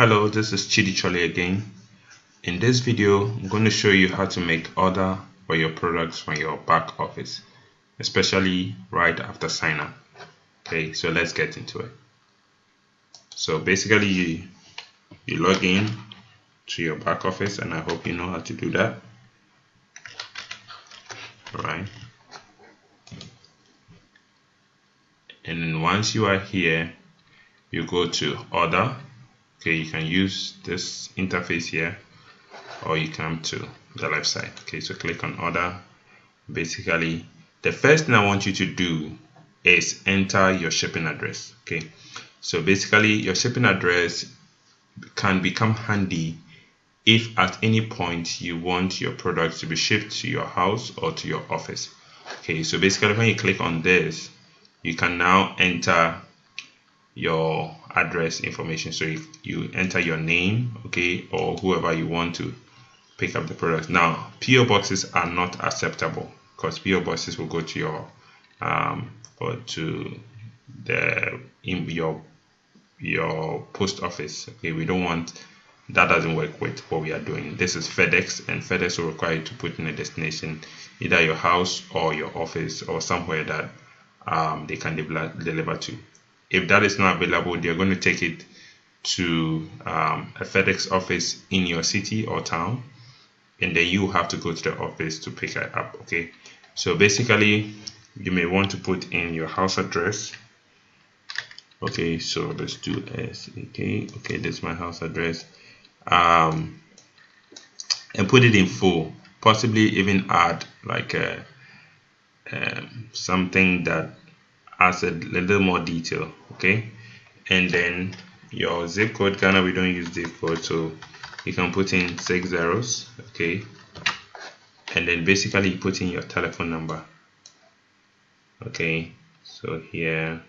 Hello, this is Chidi Chole again. In this video, I'm going to show you how to make order for your products from your back office, especially right after sign up. Okay, so let's get into it. So basically you log in to your back office, and I hope you know how to do that. All right. And then once you are here, you go to order. Okay, you can use this interface here, or you come to the left side. Okay, so click on order. Basically, the first thing I want you to do is enter your shipping address. Okay, so basically your shipping address can become handy if at any point you want your products to be shipped to your house or to your office. Okay, so basically when you click on this, you can now enter your address information. So if you enter your name, okay, or whoever you want to pick up the product. Now PO boxes are not acceptable because PO boxes will go to your your post office. Okay, we don't want that. Doesn't work with what we are doing. This is FedEx, and FedEx will require you to put in a destination, either your house or your office or somewhere that they can deliver to. If that is not available, they're going to take it to a FedEx office in your city or town, and then you have to go to the office to pick it up. Okay, so basically you may want to put in your house address. Okay, so let's do SAK. Okay, this is my house address, and put it in full. Possibly even add like something that adds a little more detail. Okay, and then your zip code. Ghana, we don't use zip code, so you can put in 6 zeros. Okay, and then basically you put in your telephone number. Okay, so here,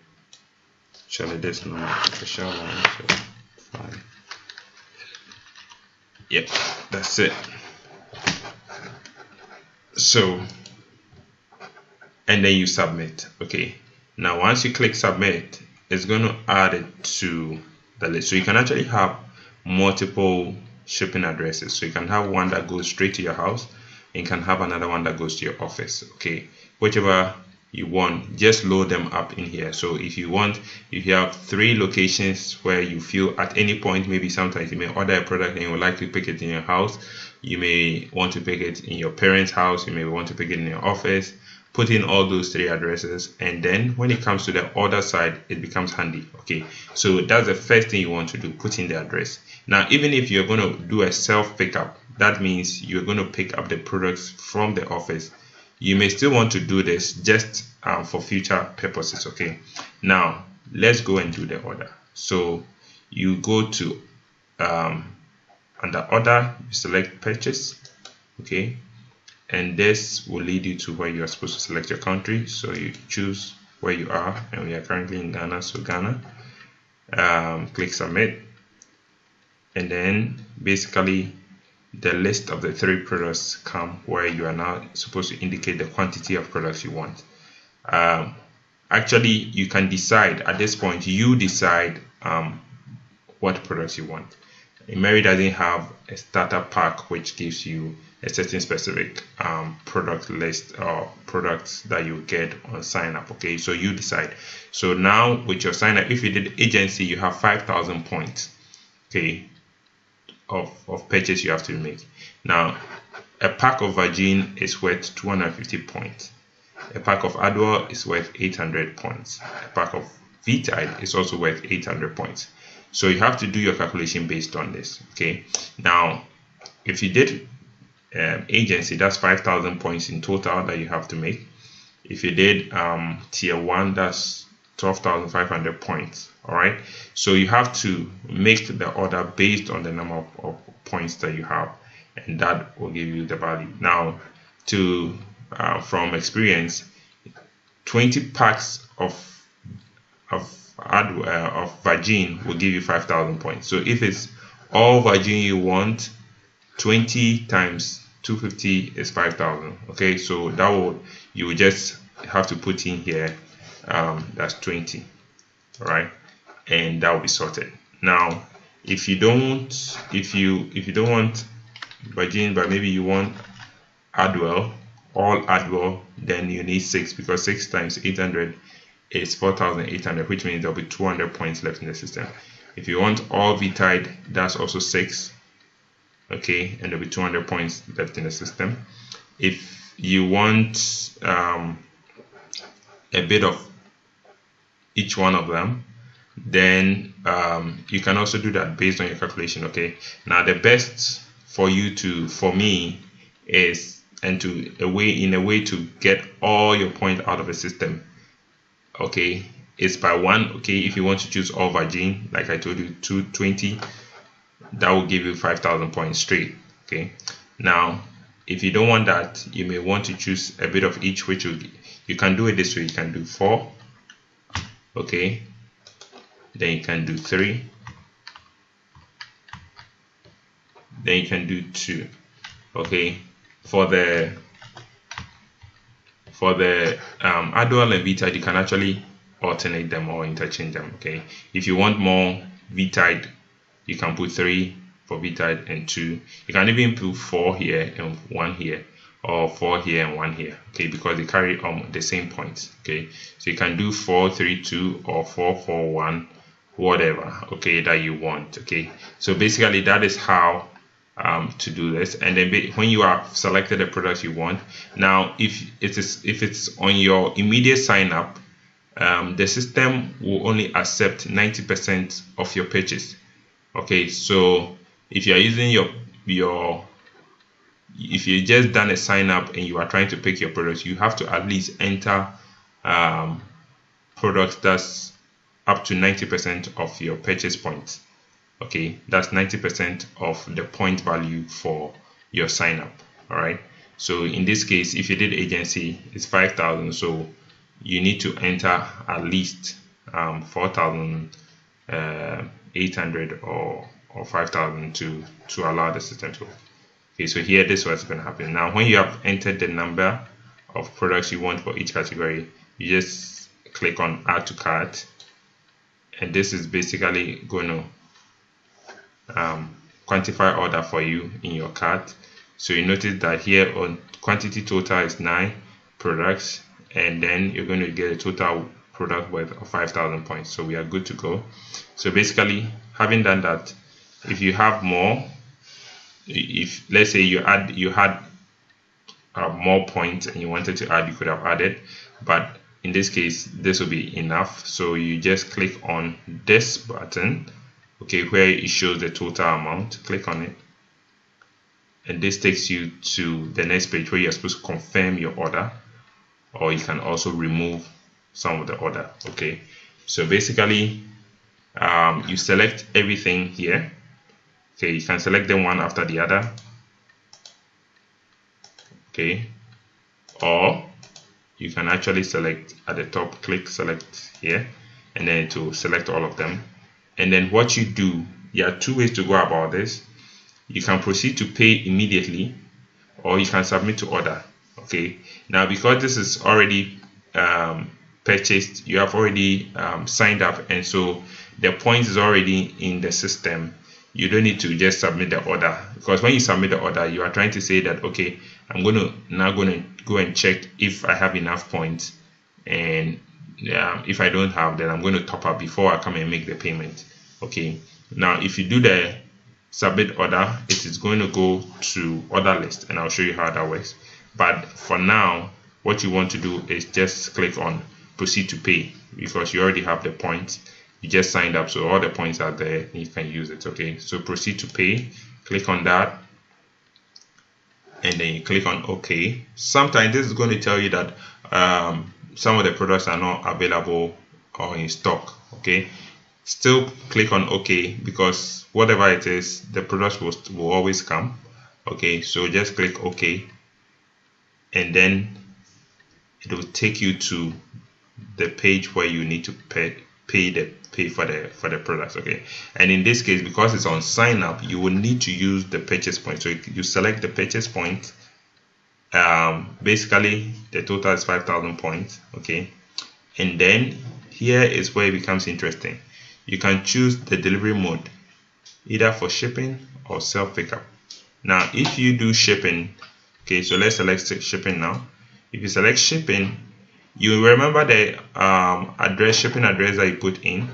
actually this number official line, so 5. Yep, that's it. So, and then you submit. Okay, now once you click submit, it's going to add it to the list. So you can actually have multiple shipping addresses. So you can have one that goes straight to your house, and you can have another one that goes to your office. Okay, whichever you want, just load them up in here. So if you have 3 locations where you feel at any point, maybe sometimes you may order a product and you would like to pick it in your house, you may want to pick it in your parents' house, you may want to pick it in your office. Put in all those 3 addresses, and then when it comes to the order side, it becomes handy. Okay, so that's the first thing you want to do, put in the address. Now, even if you're going to do a self pickup, that means you're going to pick up the products from the office. You may still want to do this just for future purposes. Okay, now let's go and do the order. So you go to under order, you select purchase. Okay, and this will lead you to where you are supposed to select your country. So you choose where you are, and we are currently in Ghana, so Ghana. Click submit, and then basically the list of the 3 products come where you are now supposed to indicate the quantity of products you want. Actually, you can decide at this point. You decide what products you want. Immeri doesn't have a starter pack which gives you a certain specific product list or products that you get on sign up. Okay, so you decide. So now with your sign up, if you did agency, you have 5,000 points. Okay, of purchase you have to make. Now a pack of Virgin is worth 250 points. A pack of Adwell is worth 800 points. A pack of V-Tide is also worth 800 points. So you have to do your calculation based on this. Okay, now if you did agency, that's 5,000 points in total that you have to make. If you did tier 1, that's 12,500 points. All right, so you have to make the order based on the number of points that you have, and that will give you the value. Now, from experience, 20 packs of Virgin will give you 5,000 points. So if it's all Virgin you want, 20 times 250 is 5,000. Okay, so you will just have to put in here that's 20. All right, and that will be sorted. Now if you don't want Virgin, but maybe you want Adwell, all Adwell, then you need 6, because 6 times 800 is 4,800, which means there'll be 200 points left in the system. If you want all VTide, that's also 6, okay, and there'll be 200 points left in the system. If you want a bit of each one of them, then you can also do that based on your calculation. Okay, now the best for me is, and in a way to get all your points out of the system, okay, is by one. Okay, if you want to choose all Virgin, like I told you, 220, that will give you 5,000 points straight. Okay, now if you don't want that, you may want to choose a bit of each, which you can do it this way. You can do 4, okay, then you can do 3, then you can do 2. Okay, for the Adwell and VTide, you can actually alternate them or interchange them. Okay, if you want more VTide, you can put 3 for VTide and 2. You can even put 4 here and 1 here, or 4 here and 1 here, okay, because they carry the same points. Okay, so you can do 4 3 2 or 4 4 1, whatever, okay, that you want. Okay, so basically that is how to do this. And then when you have selected the product you want, now if it's on your immediate sign up, the system will only accept 90% of your purchase. Okay, so if you are using if you just done a sign up and you are trying to pick your products, you have to at least enter products that's up to 90% of your purchase points. Okay, that's 90% of the point value for your sign up. All right, so in this case, if you did agency, it's 5,000, so you need to enter at least 4,800 or 5,000 to allow the system to work. Okay, so here this is what's going to happen. Now when you have entered the number of products you want for each category, you just click on add to cart, and this is basically going to quantify order for you in your cart. So you notice that here on quantity total is 9 products, and then you're going to get a total product worth of 5,000 points. So we are good to go. So basically, having done that, if you have more, if let's say you had more points and you wanted to add, you could have added, but in this case this will be enough. So you just click on this button, okay, where it shows the total amount. Click on it, and this takes you to the next page where you're supposed to confirm your order, or you can also remove some of the order. Okay, so basically you select everything here. Okay, you can select them one after the other, okay, or you can actually select at the top, click select here, and then it will select all of them. And then what you do, there are 2 ways to go about this. You can proceed to pay immediately, or you can submit to order. Okay, now because this is already purchased, you have already signed up, and so the points is already in the system. You don't need to just submit the order, because when you submit the order, you are trying to say that, okay, I'm now going to go and check if I have enough points, and if I don't have, then I'm going to top up before I come and make the payment. Okay, now if you do the submit order, it is going to go to order list, and I'll show you how that works. But for now, what you want to do is just click on proceed to pay, because you already have the points. You just signed up, so all the points are there and you can use it. Okay, so proceed to pay, click on that, and then you click on OK. Sometimes this is going to tell you that some of the products are not available or in stock. Okay, still click on OK, because whatever it is, the products will always come. Okay, so just click OK, and then it will take you to the page where you need to pay for the products. Okay, and in this case, because it's on sign up, you will need to use the purchase point. So you select the purchase point. Basically the total is 5,000 points. Okay, and then here is where it becomes interesting. You can choose the delivery mode. either for shipping or self pickup. Now if you do shipping, okay, so let's select shipping now. If you select shipping, you remember the shipping address that you put in.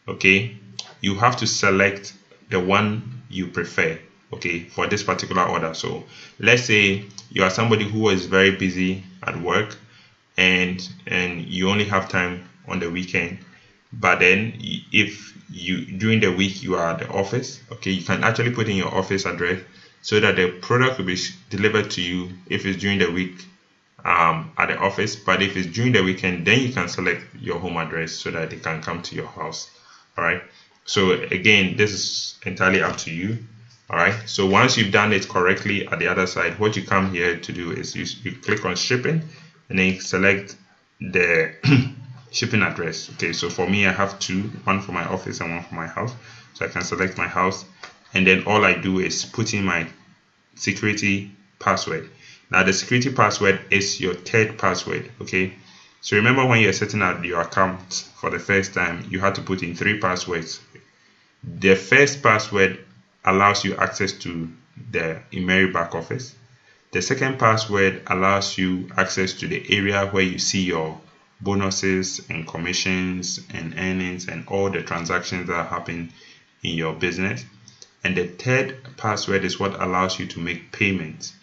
Okay, you have to select the one you prefer, okay, for this particular order. So let's say you are somebody who is very busy at work and you only have time on the weekend, but then if you during the week you are at the office, okay, you can actually put in your office address so that the product will be delivered to you if it's during the week at the office. But if it's during the weekend, then you can select your home address so that they can come to your house. All right, so again, this is entirely up to you. All right, so once you've done it correctly at the other side, what you come here to do is you click on shipping and then you select the shipping address. Okay, so for me I have two, one for my office and one for my house, so I can select my house, and then all I do is put in my security password. Now the security password is your third password. Okay, so remember when you're setting up your account for the first time, you had to put in 3 passwords. The first password allows you access to the Immeri back office. The second password allows you access to the area where you see your bonuses and commissions and earnings and all the transactions that happen in your business. And the third password is what allows you to make payments,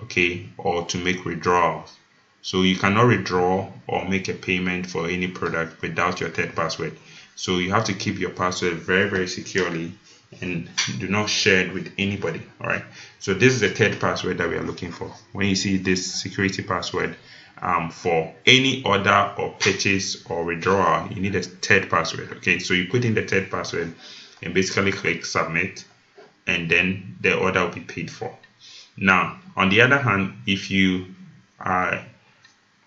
okay, or to make withdrawals. So you cannot withdraw or make a payment for any product without your third password. So you have to keep your password very, very securely and do not share it with anybody. All right, so this is the third password that we are looking for. When you see this security password for any order or purchase or withdrawal, you need a third password. Okay, so you put in the third password and basically click submit, and then the order will be paid for. Now on the other hand, if you are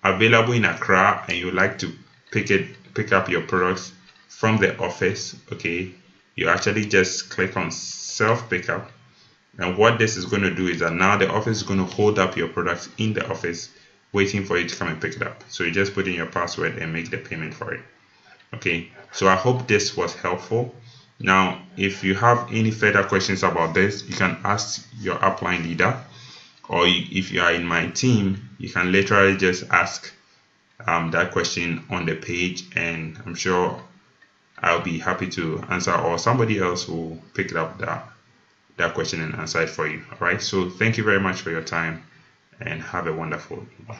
available in Accra and you like to pick up your products from the office, okay, you actually just click on self pickup, and what this is going to do is that now the office is going to hold up your products in the office waiting for you to come and pick it up. So you just put in your password and make the payment for it. Okay, so I hope this was helpful. Now if you have any further questions about this, you can ask your upline leader, or if you are in my team, you can literally just ask that question on the page, and I'm sure I'll be happy to answer, or somebody else will pick up that question and answer it for you. All right, so thank you very much for your time and have a wonderful day.